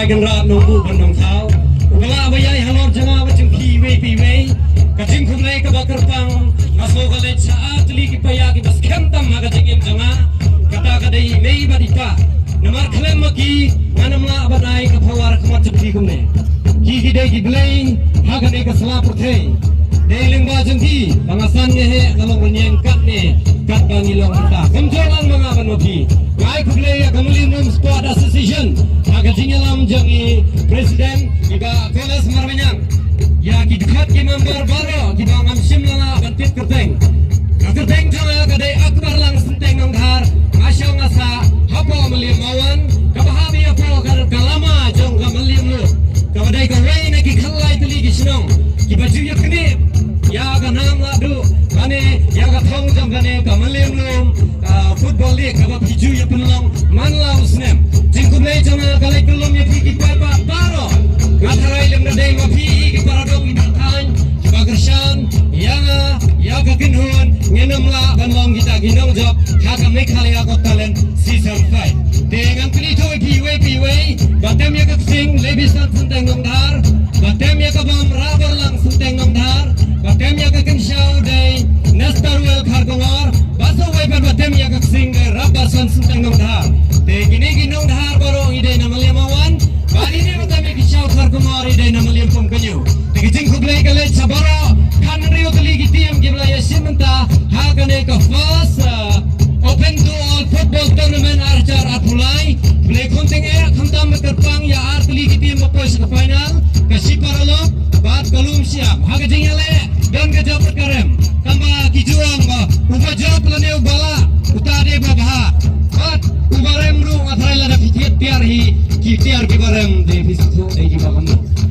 กันราหนุ่มบุบนน้องเท้าเวลาใบใหญ่ฮัลโหลจังหวะจึงพีเวปีเวกระจิงคุมเลยกับกระปังมาโซกันเลยชาตลีกิปยากิบัสเข้มตั้มมากระจิงเอ็มจังหวะกระตากระได้ไม่บดีกะน้ำมันเคลมเมื่อกี้งานน้ำลาบันไดกับพวารขมัดจุดที่คุมเลยกีกิเดกิเบลย์หากันเอกสลาประเทศเดลิงบาจังที่บางสันเนี่ยกำลังวันยังกัดเนี่ยกัดบางอีลองตาคำโจลังมังอาบันวันที่ไอ้คุเลียกำลังนำสปอร์ตแอสโซเชชันหากจริงๆแล้วจังอีประธานอีกาเฟลสมาร์เมยังยากิดขัดกิมัมบาร์บาร์กิบางอัมชิมลาบันติดกระเตงจังเลยก็ได้อักบาร์ลังสเตงนองทาร์อาชงอาซาฮับพอมาเลียมมาวันกับฮาบิอาพอกับกาลามาจงกับมาเลียมลูกับได้ก็เรย์นักกิขลายตลีกิชนองกิบจูยักนี่ยากันน้ำลาดูกันเนี่ยยากันท้องจำกันเนี่ยกับมาเลียมลูฟุตบอลเลียกับพิจูยักเป็นลองมันลาวสเนมจึงคุณเลยจังเลยก็เลยกลุ่มยักที่กิบไปบาร์โร่ Ngatarai lem nadai wapi ke paradong idakan Kebagersan yang kekinhun ngenam la banlong kita ginong job hakam ne khali akot talent season 5 dengan pelito piwe batem ya keksing lebisan senteng nongdar batem ya kabam rabar lang senteng nongdar batem ya kekensyau dai nastarwel khargongor baso waipan batem ya keksing dai rabar san senteng nongdar te gini ginong dhar borong ide namaliamawan bali ne batem ya kesyau khargongor ide namaliam pumkanyu te gijing kublai kale sabara kan rio kali gitiam giblaya simenta hakane ka first open to all football tournament arcar atulai play konting khamtam terpang ya artli gitiam mapois ke final kasi paralog bat kalum siap hagajing ele dan gajah perkarem kamba kijuang ba ubajap lane ubala utade babha bat ubarem ru athraila da fitiat tiar hi ki tiar ki barem de fisu de ki babam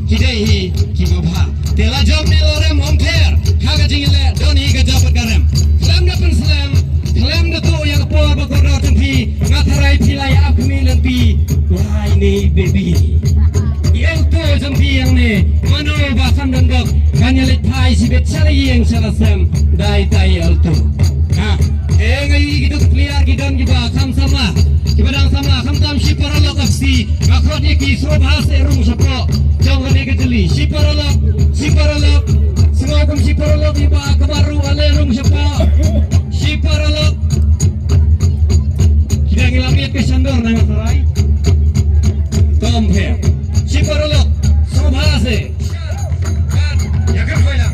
ki de hi ki babha tela job ne lorem ompher hagajing ele don hi gajah perkarem slam da pen slam slam da to yang por bakor tempi ngatharai pilai akmi lempi wahai ni baby yang to jampi yang ne mano basan dendok kanyalit pai sibet sala yang sala sem dai tai alto ha ngai gitu clear gidon giba kham sama kibadang sama kham tam shiparalok aksi makhot ye ki sobha se rung sapo jong ne ke jeli shiparalok singogum shiparalok giba kabaru ale rung sapo shiparalok kidang ilamiat ke sandor nang sarai tom he shiparalok sobha se ya kan hoila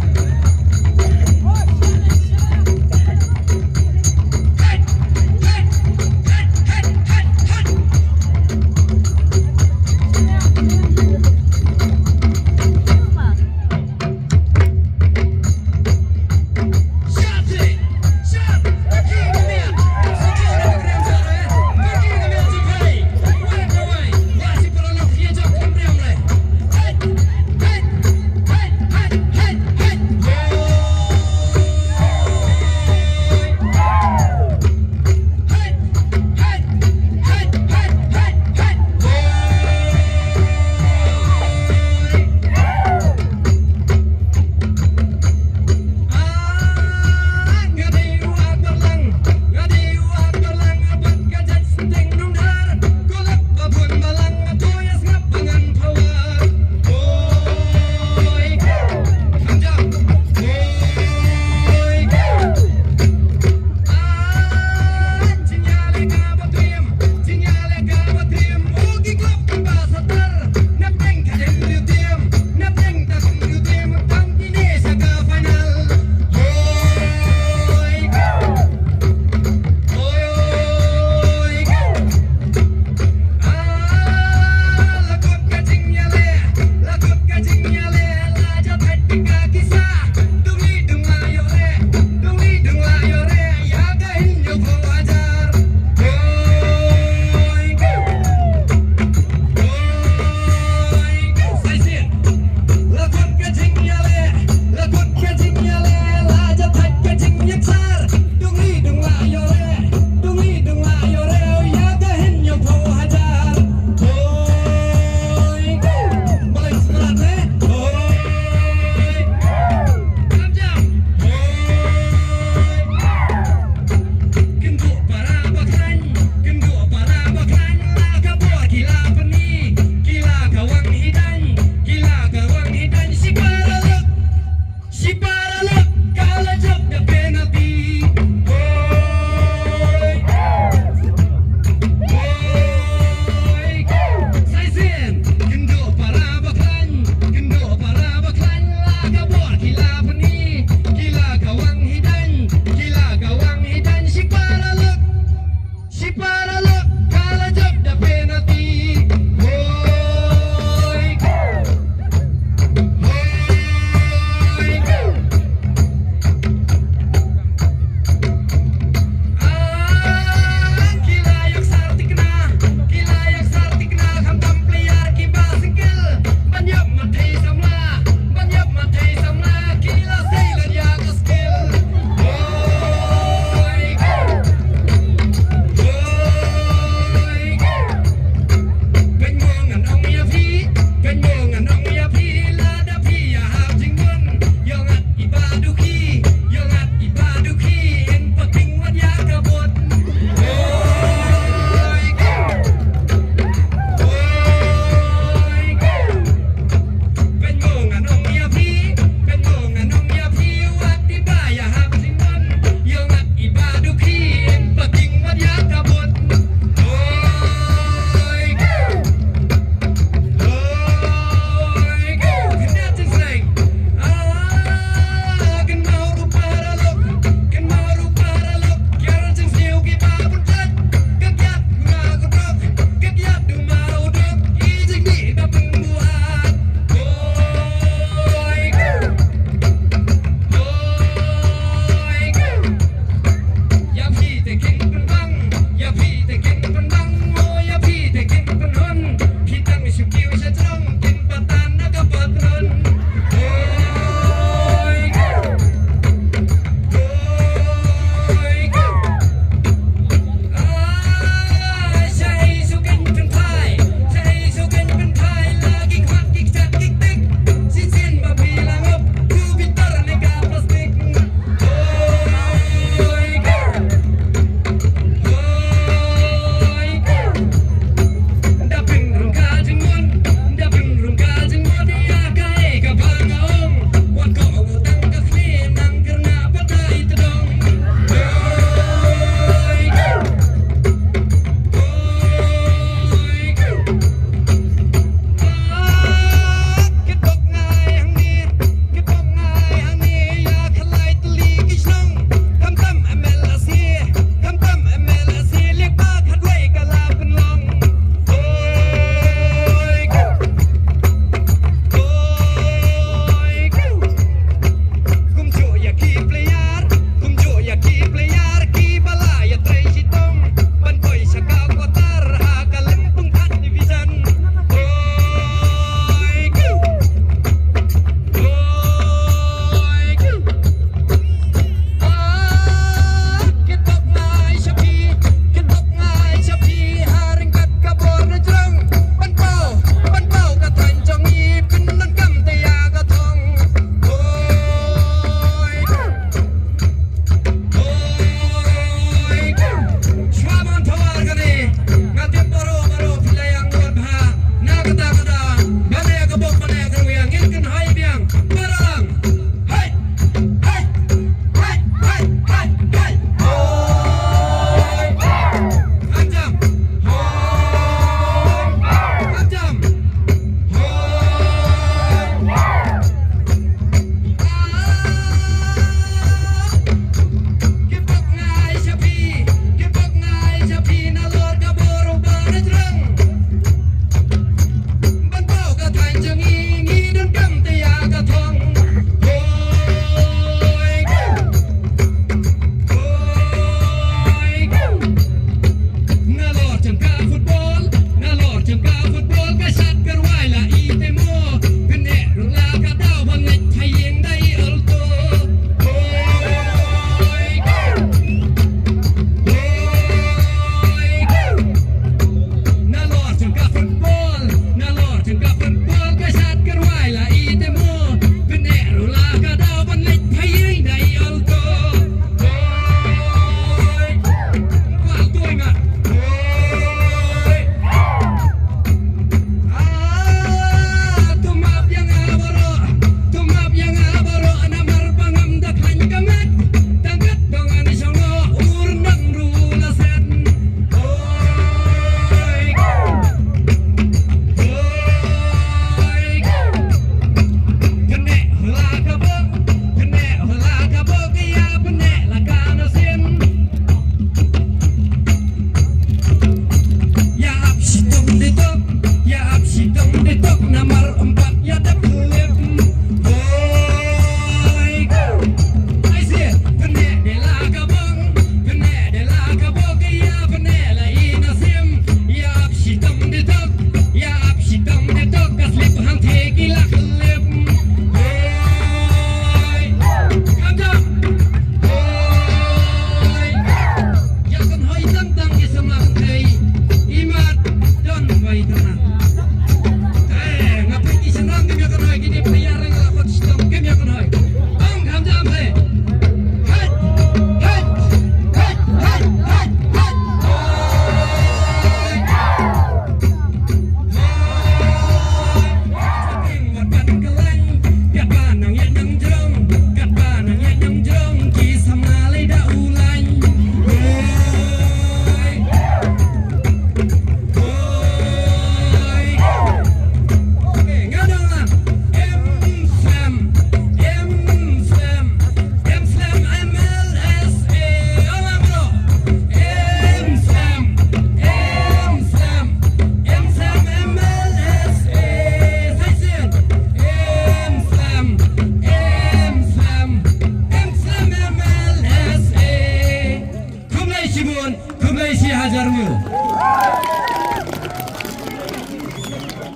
hajarmu